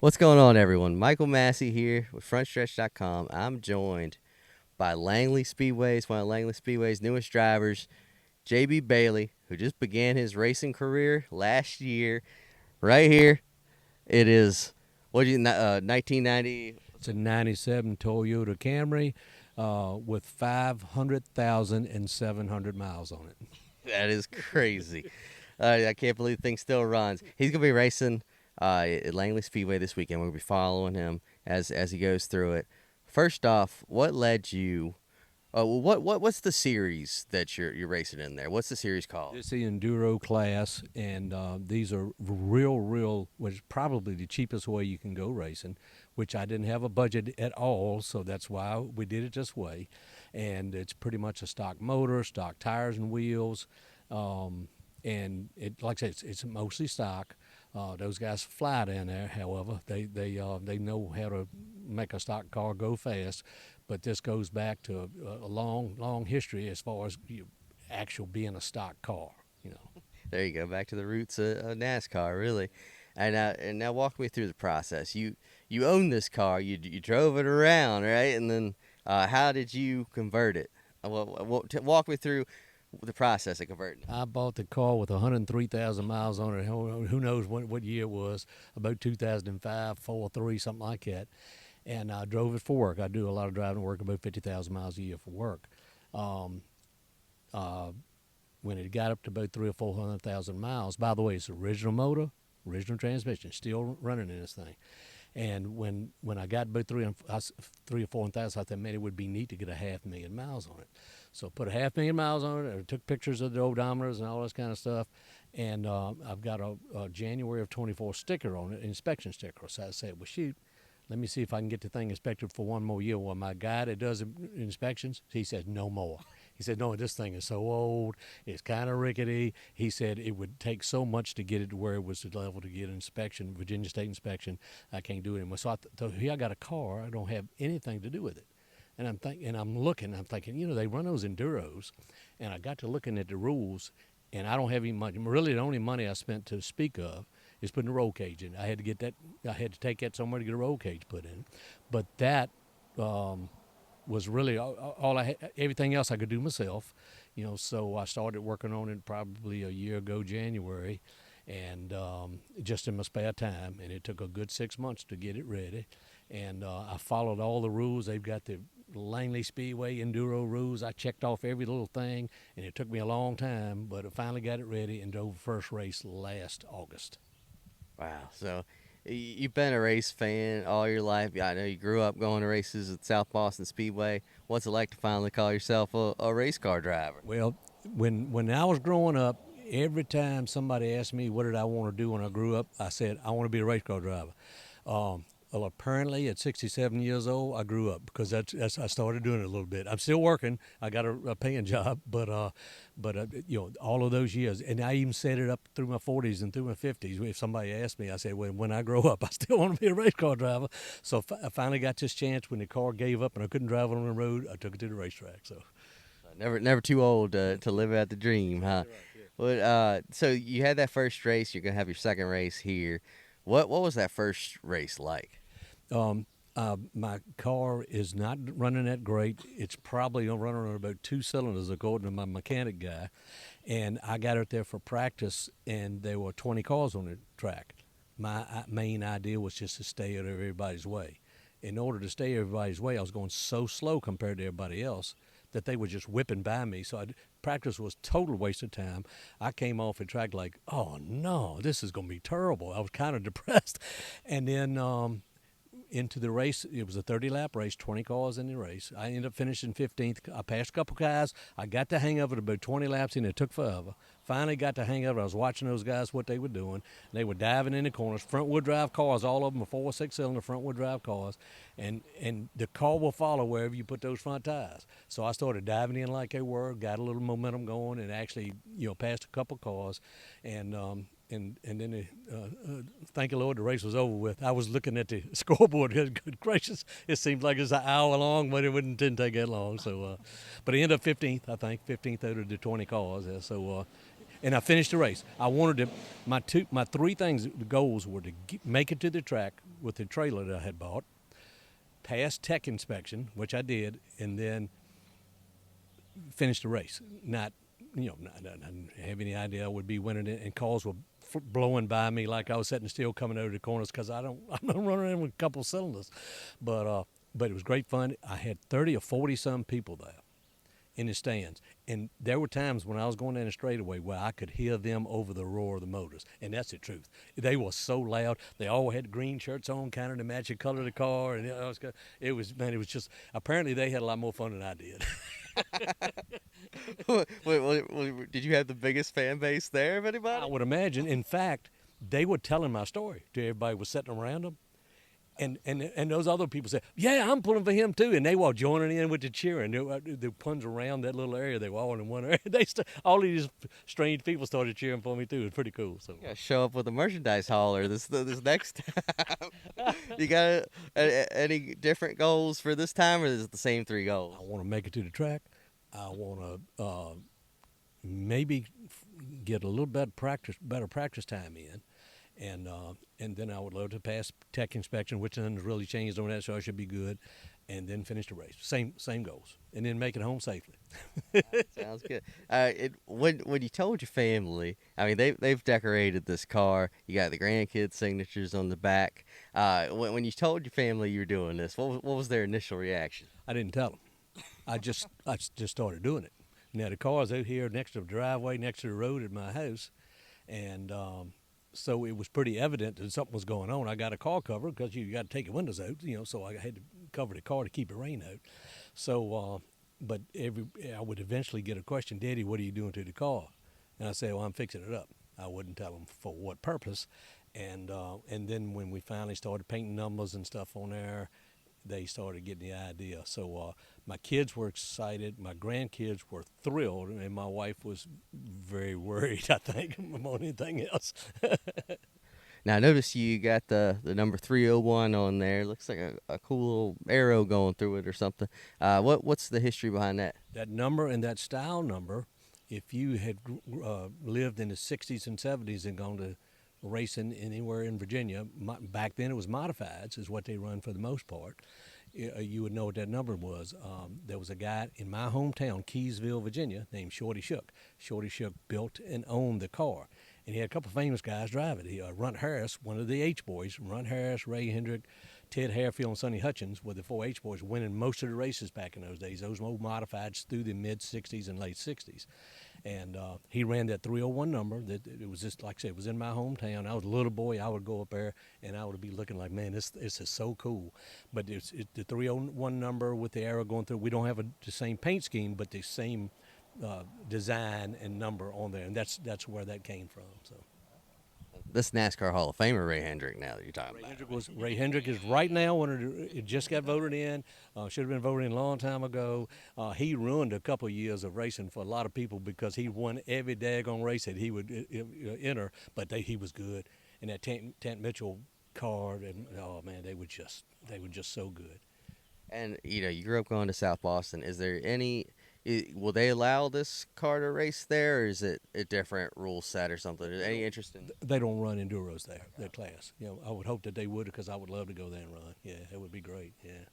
What's going on, everyone? Michael Massey here with Frontstretch.com. I'm joined by Langley Speedway's one of Langley Speedway's newest drivers, JB Bailey, who just began his racing career last year. Right here, it is 1990. It's a 97 Toyota Camry with 500,700 miles on it. That is crazy. I can't believe the thing still runs. He's gonna be racing at Langley Speedway this weekend. We'll be following him as he goes through it. First off, what led you? What's the series that you're racing in there? What's the series called? It's the enduro class, and these are real, which is probably the cheapest way you can go racing, which I didn't have a budget at all, so that's why we did it this way. And it's pretty much a stock motor, stock tires and wheels, and it, like I said, it's mostly stock. Those guys fly down there. However, they know how to make a stock car go fast. But this goes back to a long history as far as actual being a stock car. There you go, back to the roots of NASCAR, really. And now walk me through the process. You own this car. You drove it around, right? And then how did you convert it? Walk me through the process of converting it. I bought the car with 103,000 miles on it. Who knows what year it was? About 2005, 4, 3, something like that. And I drove it for work. I do a lot of driving work, about 50,000 miles a year for work. When it got up to about 300,000 or 400,000 miles, by the way, it's original motor, original transmission, still running in this thing. And when I got about 3 or 400,000, I thought, man, it would be neat to get 500,000 miles on it. So I put 500,000 miles on it. I took pictures of the odometers and all this kind of stuff. And I've got a January of 24 sticker on it, inspection sticker. So I said, well, shoot. Let me see if I can get the thing inspected for one more year. Well, my guy that does inspections, he said no more. He said, no, this thing is so old. It's kind of rickety. He said it would take so much to get it to where it was the level to get inspection, Virginia State inspection. I can't do it anymore. So here I got a car. I don't have anything to do with it. And I'm thinking, they run those enduros. And I got to looking at the rules, and I don't have any money. Really, the only money I spent to speak of is putting a roll cage in. I had to get that. I had to take that somewhere to get a roll cage put in. But that was really all I had. Everything else I could do myself, So I started working on it probably a year ago, January, and just in my spare time. And it took a good 6 months to get it ready. And I followed all the rules. They've got the Langley Speedway enduro rules. I checked off every little thing, and it took me a long time, but I finally got it ready and drove the first race last August. Wow. So you've been a race fan all your life. I know you grew up going to races at South Boston Speedway. What's it like to finally call yourself a race car driver? Well, when I was growing up, every time somebody asked me what did I want to do when I grew up, I said, I want to be a race car driver. Well, apparently at 67 years old, I grew up because I started doing it a little bit. I'm still working. I got a paying job, but all of those years, and I even set it up through my 40s and through my 50s. If somebody asked me, I said, well, when I grow up, I still want to be a race car driver. So I finally got this chance when the car gave up and I couldn't drive it on the road. I took it to the racetrack. So never too old to live out the dream, huh? Right, yeah. Well, so you had that first race. You're gonna have your second race here. What was that first race like? My car is not running that great. It's probably running on about 2 cylinders, according to my mechanic guy. And I got it there for practice, and there were 20 cars on the track. My main idea was just to stay out of everybody's way. In order to stay everybody's way, I was going so slow compared to everybody else that they were just whipping by me. So practice was total waste of time. I came off the track like, oh no, this is going to be terrible. I was kind of depressed. And then into the race. It was a 30-lap race, 20 cars in the race. I ended up finishing 15th. I passed a couple guys. I got the hang of it about 20 laps in. It took forever. Finally got the hang of it. I was watching those guys, what they were doing. They were diving in the corners. Front-wheel drive cars, all of them are 4 or 6-cylinder front-wheel drive cars. And the car will follow wherever you put those front tires. So I started diving in like they were, got a little momentum going, and actually, passed a couple cars. And then, thank you, Lord, the race was over with. I was looking at the scoreboard. Good gracious, it seemed like it was an hour long, but it didn't take that long. So, but I ended up 15th, I think, 15th out of the 20 cars. So, and I finished the race. I wanted to. My 3 things, the goals were to make it to the track, the trailer that I had bought, passed tech inspection, which I did, and then finished the race. Not have any idea I would be winning it, and cars were blowing by me like I was sitting still coming over the corners because I'm not running in with a couple cylinders, but it was great fun. I had 30 or 40 some people there in the stands, and there were times when I was going down the straightaway where I could hear them over the roar of the motors, and that's the truth. They were so loud. They all had green shirts on, kind of to match the color of the car, and it was just, apparently they had a lot more fun than I did. Wait, did you have the biggest fan base there of anybody? I would imagine. In fact, they were telling my story to everybody who was sitting around them. And those other people said, yeah, I'm pulling for him too. And they were joining in with the cheering. The puns around that little area, they were all in one area. All of these strange people started cheering for me too. It was pretty cool. So Show up with a merchandise hauler this next time. You got any different goals for this time, or is it the same 3 goals? I want to make it to the track. I want to maybe get a little better practice time in. And then I would love to pass tech inspection, which nothing's really changed on that, so I should be good. And then finish the race. Same goals. And then make it home safely. Sounds good. When you told your family, I mean, they've decorated this car. You got the grandkids' signatures on the back. When you told your family you were doing this, what was their initial reaction? I didn't tell them. I just started doing it. Now the car's out here next to the driveway, next to the road at my house, and so it was pretty evident that something was going on. I got a car cover because you got to take the windows out, so I had to cover the car to keep the rain out. So, but I would eventually get a question, Daddy, what are you doing to the car? And I say, well, I'm fixing it up. I wouldn't tell them for what purpose. And then when we finally started painting numbers and stuff on there, they started getting the idea. So my kids were excited, my grandkids were thrilled, and my wife was very worried, I think, more than anything else. Now, I noticed you got the number 301 on there. Looks like a cool little arrow going through it or something. What's the history behind that? That number and that style number, if you had lived in the 60s and 70s and gone to racing anywhere in Virginia, back then it was modifieds is what they run for the most part. You would know what that number was. There was a guy in my hometown, Keysville, Virginia, named Shorty Shook. Shorty Shook built and owned the car, and he had a couple of famous guys drive it. Runt Harris, one of the H-boys, Runt Harris, Ray Hendrick, Ted Harefield, and Sonny Hutchins were the 4 H-boys winning most of the races back in those days. Those old modifieds through the mid-'60s and late '60s. And he ran that 301 number. That it was just, like I said, it was in my hometown. I was a little boy. I would go up there, and I would be looking like, man, this is so cool. But it's the 301 number with the arrow going through. We don't have the same paint scheme, but the same design and number on there, and that's where that came from. So. This NASCAR Hall of Famer Ray Hendrick, now that you're talking about. Ray Hendrick is right now, it just got voted in, should have been voted in a long time ago. He ruined a couple of years of racing for a lot of people because he won every daggone race that he would enter, but he was good. And that Tant Mitchell car, and oh man, they were just so good. And you grew up going to South Boston. Is there will they allow this car to race there, or is it a different rule set or something? Any interest in? They don't run enduros there, that class. I would hope that they would, because I would love to go there and run. Yeah, it would be great. Yeah.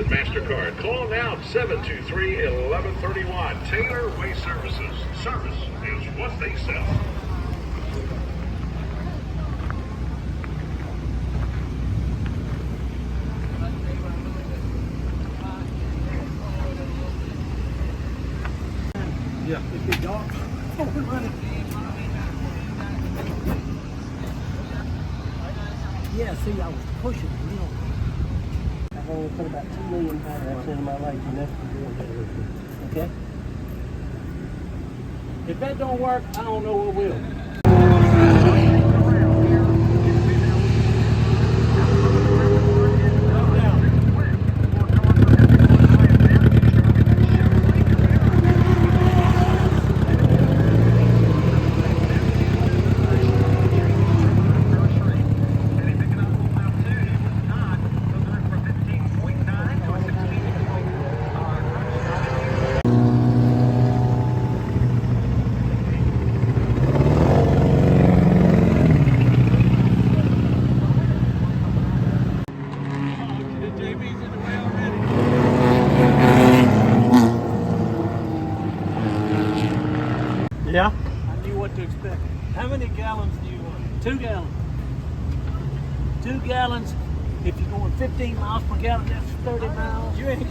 MasterCard. Call now 723-1131. Taylor Waste Services. Service is what they sell. Yeah, if you don't, yeah, see, I was pushing real. I've only put about 2 million pounds into my life, and that's for doing that. Okay? If that don't work, I don't know what will. Yeah. I knew what to expect. How many gallons do you want? 2 gallons. 2 gallons. If you're going 15 miles per gallon, that's 30 miles. You ain't.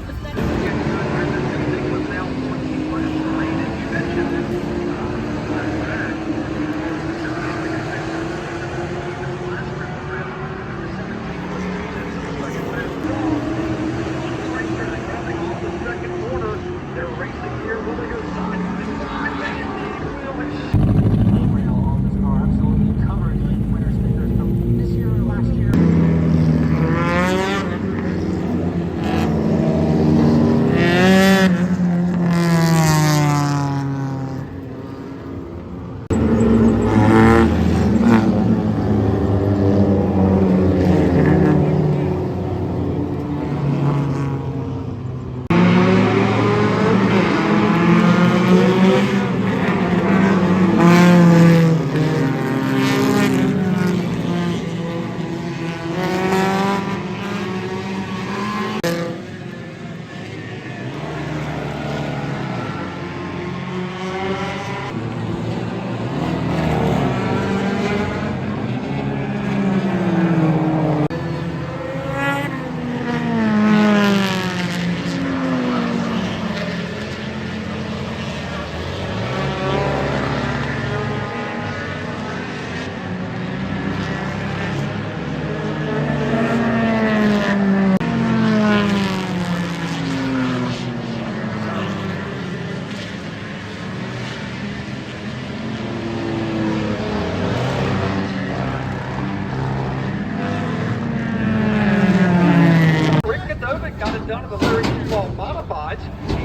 Got it done in the 32-ball modifieds.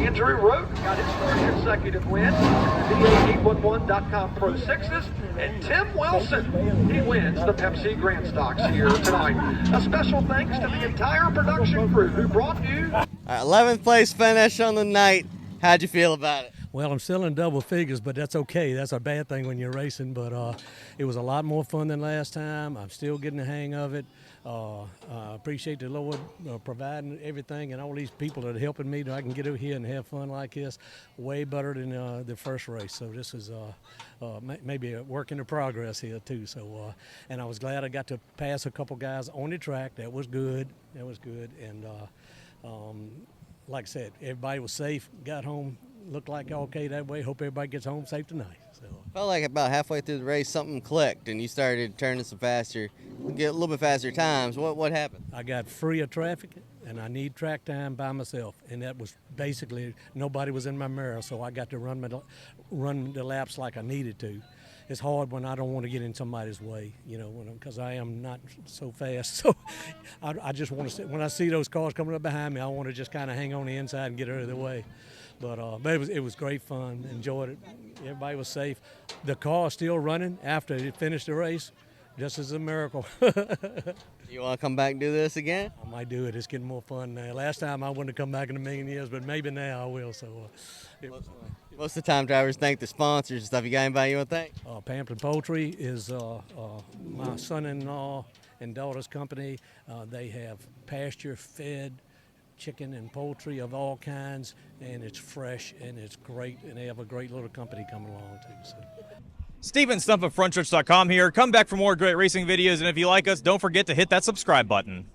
Andrew Roten got his fourth consecutive win. VA811.com Pro Sixes. And Tim Wilson, he wins the Pepsi Grand Stocks here tonight. A special thanks to the entire production crew who brought you. 11th place finish on the night. How'd you feel about it? Well, I'm still in double figures, but that's okay. That's a bad thing when you're racing, but it was a lot more fun than last time. I'm still getting the hang of it. I appreciate the Lord providing everything and all these people that are helping me that I can get over here and have fun like this. Way better than the first race. So this is maybe a work in progress here too. So and I was glad I got to pass a couple guys on the track. That was good. That was good. And like I said, everybody was safe. Got home. Looked like okay that way. Hope everybody gets home safe tonight. So Felt like about halfway through the race something clicked and you started turning some faster, get a little bit faster times. What happened? I got free of traffic and I need track time by myself, and that was basically nobody was in my mirror, so I got to run the laps like I needed to. It's hard when I don't want to get in somebody's way, you know, because I am not so fast. So I just want to, when I see those cars coming up behind me, I want to just kind of hang on the inside and get out of the way. But it was great fun. Enjoyed it. Everybody was safe. The car is still running after it finished the race. Just as a miracle. You want to come back and do this again? I might do it. It's getting more fun now. Last time I wouldn't have come back in a million years, but maybe now I will. So it was fun. Most of the time, drivers thank the sponsors and stuff. You got anybody you want to thank? Pamplin Poultry is my son-in-law and daughter's company. They have pasture-fed chicken and poultry of all kinds, and it's fresh and it's great, and they have a great little company coming along too. So. Steven Stump of Frontstretch.com here. Come back for more great racing videos, and if you like us, don't forget to hit that subscribe button.